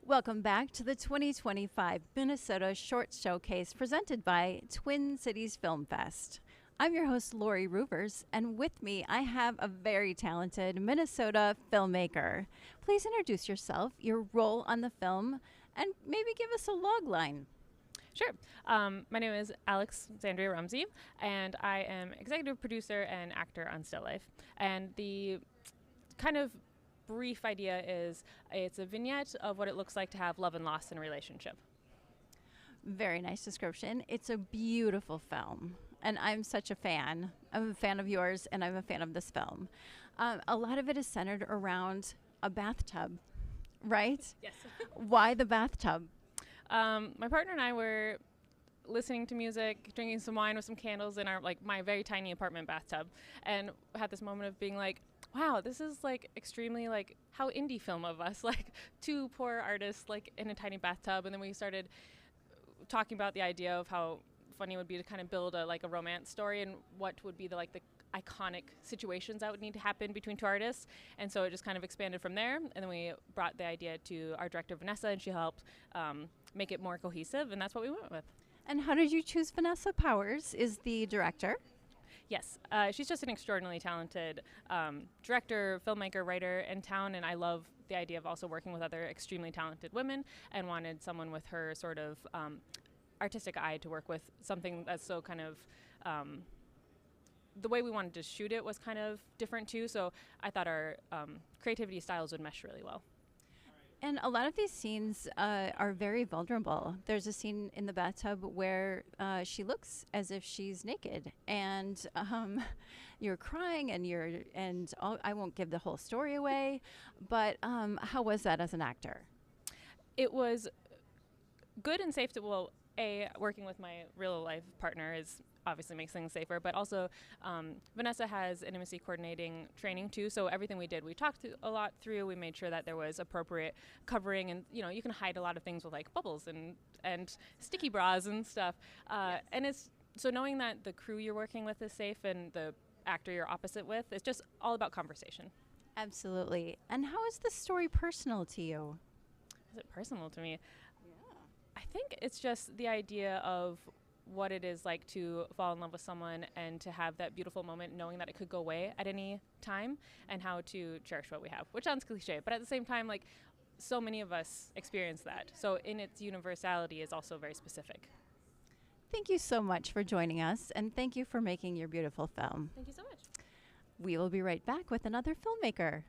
Welcome back to the 2025 Minnesota Short Showcase presented by Twin Cities Film Fest. I'm your host, Lori Roovers, and with me I have a very talented Minnesota filmmaker. Please introduce yourself, your role on the film, and maybe give us a log line. Sure. My name is Alexandria Rumsey, and I am executive producer and actor on Still Life. And the kind of brief idea is it's a vignette of what it looks like to have love and loss in a relationship. Very nice description. It's a beautiful film, and I'm such a fan. I'm a fan of yours, and I'm a fan of this film. A lot of it is centered around a bathtub, right? Yes. Why the bathtub? My partner and I were listening to music, drinking some wine with some candles in our my very tiny apartment bathtub, and had this moment of being like, wow, this is extremely how indie film of us, two poor artists in a tiny bathtub. And then we started talking about the idea of how funny it would be to kind of build a romance story and what would be the iconic situations that would need to happen between two artists. And so it just kind of expanded from there. And then we brought the idea to our director, Vanessa, and she helped make it more cohesive. And that's what we went with. And how did you choose Vanessa Powers is the director? Yes, she's just an extraordinarily talented director, filmmaker, writer in town, and I love the idea of also working with other extremely talented women, and wanted someone with her sort of artistic eye to work with something that's so kind of the way we wanted to shoot it was kind of different too, so I thought our creativity styles would mesh really well. And a lot of these scenes are very vulnerable. There's a scene in the bathtub where she looks as if she's naked, and you're crying, and I won't give the whole story away. But how was that as an actor? It was good and safe to working with my real life partner is obviously makes things safer, but also Vanessa has intimacy coordinating training too, so everything we did, we talked a lot through. We made sure that there was appropriate covering, and you can hide a lot of things with bubbles and sticky bras and stuff. Yes. And it's so knowing that the crew you're working with is safe and the actor you're opposite with, it's just all about conversation. Absolutely. And how is this story personal to you? Is it personal to me? Yeah. I think it's just the idea of what it is like to fall in love with someone and to have that beautiful moment knowing that it could go away at any time, and how to cherish what we have, which sounds cliche, but at the same time, so many of us experience that. So in its universality is also very specific. Thank you so much for joining us, and thank you for making your beautiful film. Thank you so much. We will be right back with another filmmaker.